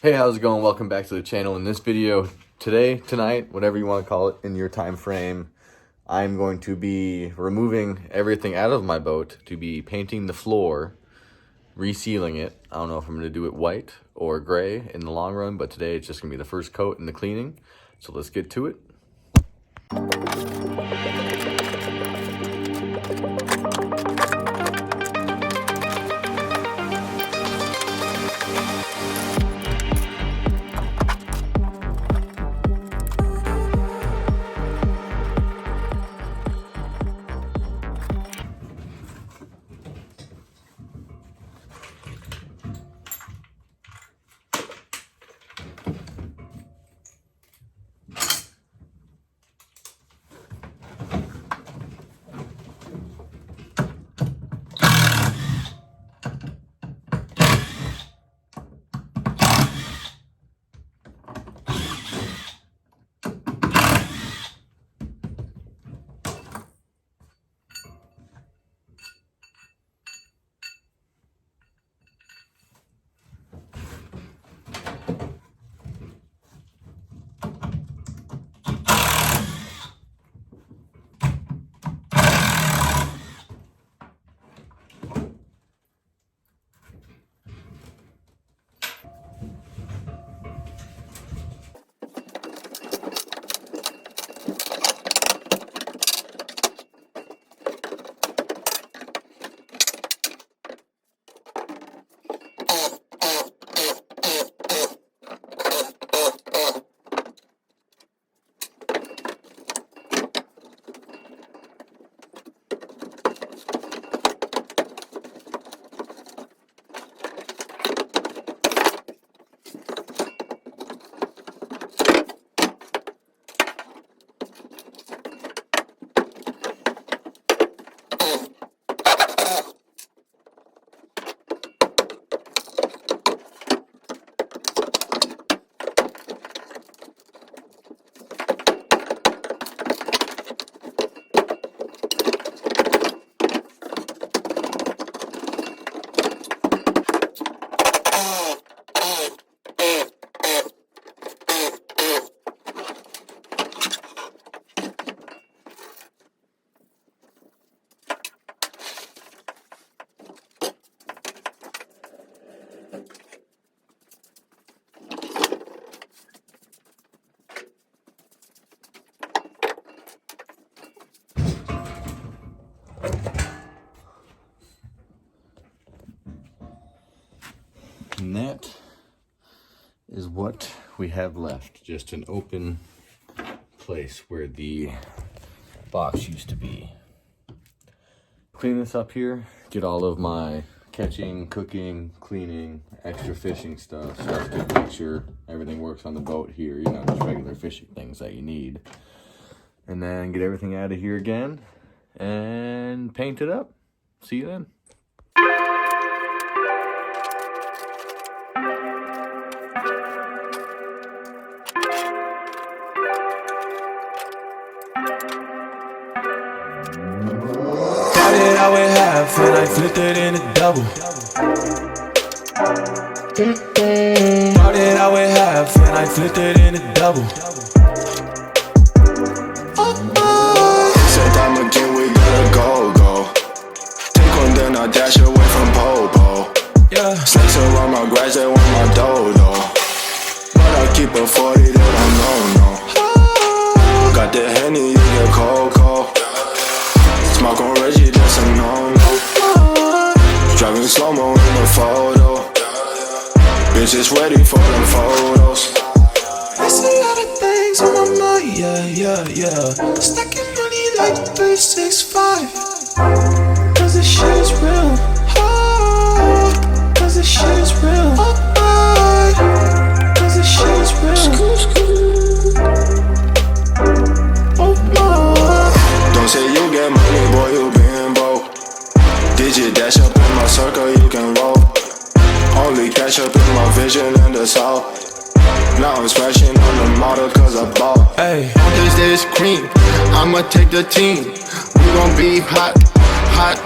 Hey, how's it going? Welcome back to the channel. In this video today, tonight, whatever you want to call it in your time frame, I'm going to be removing everything out of my boat to be painting the floor, resealing it. I don't know if I'm going to do it white or gray in the long run, but today it's just going to be the first coat and the cleaning. So let's get to it. And that is what we have left, just an open place where the box used to be. Clean this up here, get all of my catching, cooking, cleaning, extra fishing stuff, so that's good to make sure everything works on the boat here, you know, just regular fishing things that you need. And then get everything out of here again and paint it up. See you then. Started out with half and I flipped it into double. Started out with half and I flipped it into double. Said time again, we gotta go. Take one, then I dash away from Popo. Yeah. Snakes around my grass, they want my dodo. But I keep a 40, they don't know. Got the Henny, you get cocoa. Smoke on Reggie, that's a no-no. Driving slow-mo in the photo. Bitches ready for them photos. There's a lot of things on my mind, yeah. Stacking money like 365. Cause this shit is real. Cause this shit is real. Cause this shit is real. Oh my. Don't say you get money, boy, you been broke. Digit dash up in my circle, you can roll. Only cash up in my vision in the south. Now I'm smashing on the model cause I bought. Hey, on this cream, I'ma take the team. We gon' be hot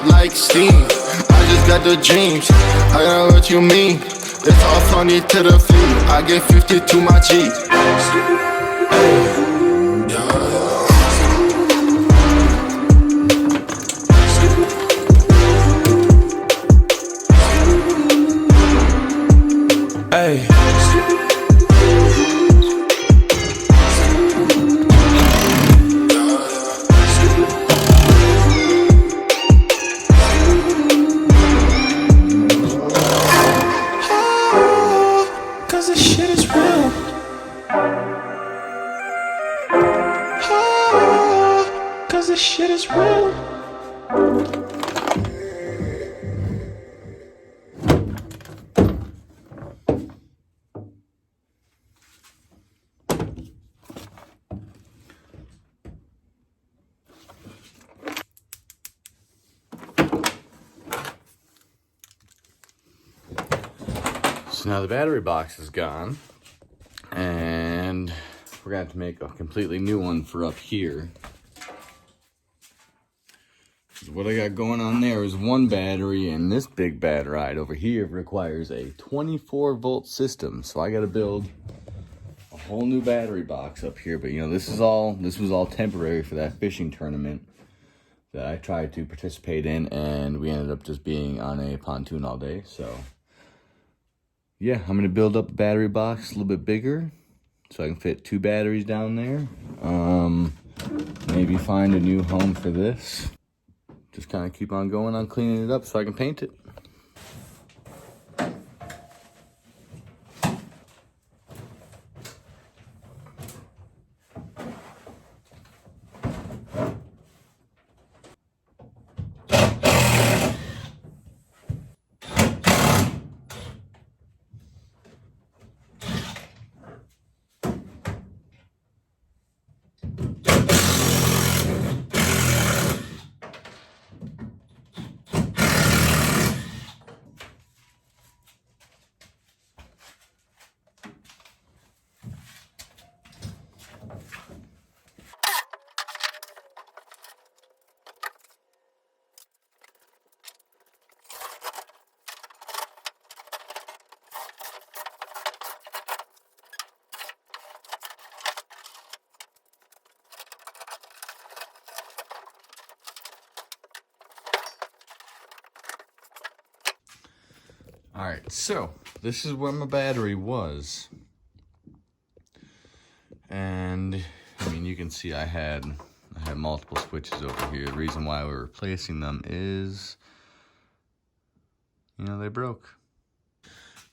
like steam. I just got the dreams, I know what you mean. It's all funny to the feet. I get 50 to my G. Hey. Cause this shit is real. Cause this shit is real. So now the battery box is gone, and we're gonna have to make a completely new one for up here. What I got going on there is one battery, and this big battery over here requires a 24-volt system. So I got to build a whole new battery box up here. But you know, this was all temporary for that fishing tournament that I tried to participate in, and we ended up just being on a pontoon all day. So yeah, I'm gonna build up a battery box a little bit bigger so I can fit 2 batteries down there. Maybe find a new home for this. Just kind of keep on going on cleaning it up so I can paint it. All right, so this is where my battery was. And I mean, you can see I had multiple switches over here. The reason why we're replacing them is, you know, they broke.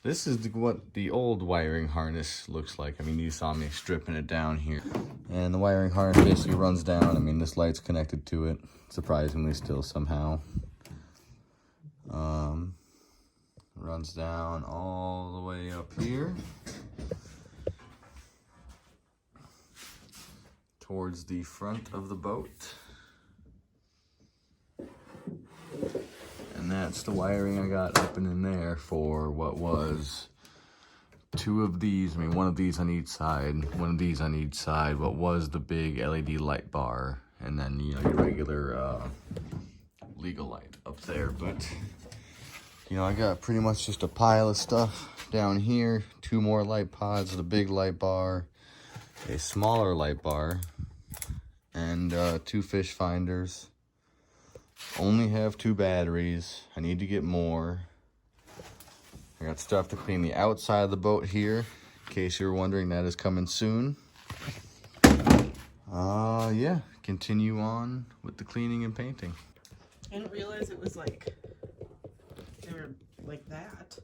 This is what the old wiring harness looks like. I mean, you saw me stripping it down here. And the wiring harness basically runs down. I mean, this light's connected to it, surprisingly still somehow. Runs down all the way up here towards the front of the boat. And that's the wiring I got up and in there for what was 2 of these. I mean, 1 of these on each side, 1 of these on each side. What was the big LED light bar, and then, you know, your regular legal light up there. But you know, I got pretty much just a pile of stuff down here. 2 more light pods, the big light bar, a smaller light bar, and 2 fish finders. Only have 2 batteries. I need to get more. I got stuff to clean the outside of the boat here, in case you were wondering. That is coming soon. Yeah, continue on with the cleaning and painting. I didn't realize it was like, they were like that.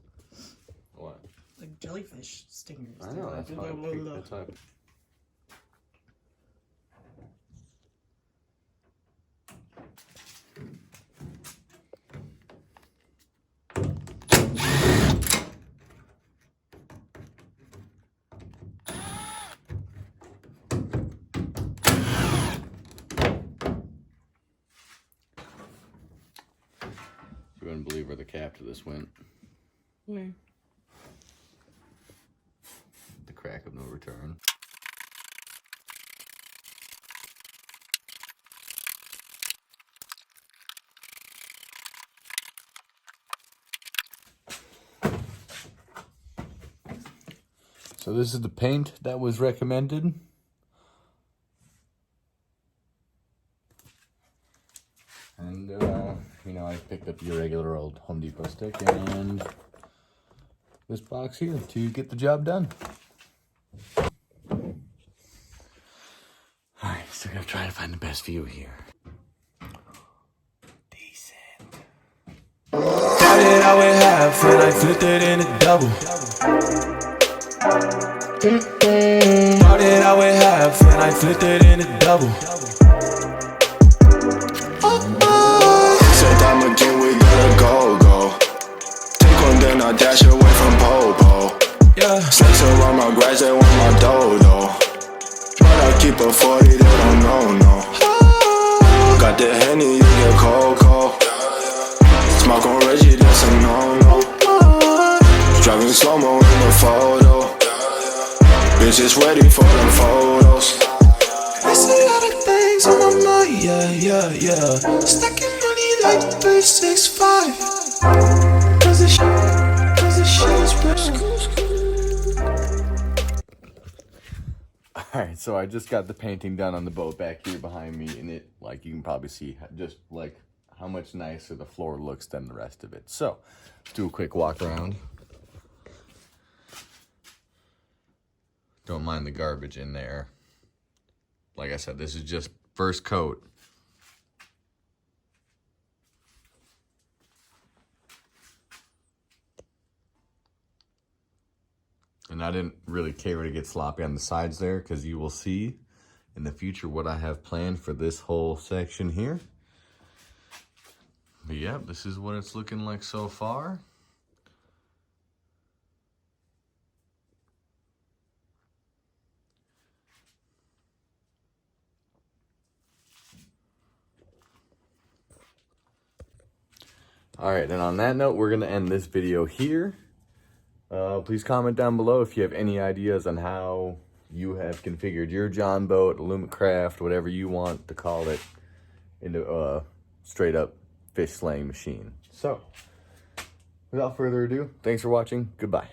What? Like jellyfish stingers. I know, that's why I picked this up. You wouldn't believe where the cap to this went. Where? The crack of no return. So this is the paint that was recommended. And, you know, I picked up your regular old Home Depot stick and this box here to get the job done. Alright, still gonna try to find the best view here. Decent. Started out with half and I flipped it into double. Started out with half and I flipped it into double. Said I'm again, we gotta go. Take one, then I dash away from Popo. Yeah. Snakes around my grass, they want my dodo. But I keep a 40, they don't know, no. Got the Henny, you get cold. Smoke on Reggie, that's a no-no. Driving slow-mo in the photo. Bitches ready for the photos. There's a lot of things on my mind, yeah. Stacking money like 365. Cause the shit is real. Alright, so I just got the painting done on the boat back here behind me, and it, like, you can probably see just, like, how much nicer the floor looks than the rest of it. So, let's do a quick walk around. Don't mind the garbage in there. Like I said, this is just first coat. And I didn't really care to get sloppy on the sides there, because you will see in the future what I have planned for this whole section here. But yeah, this is what it's looking like so far. All right, and on that note, we're gonna end this video here. Please comment down below if you have any ideas on how you have configured your John boat, aluma craft, whatever you want to call it, into a straight up fish slaying machine. So, without further ado, thanks for watching. Goodbye.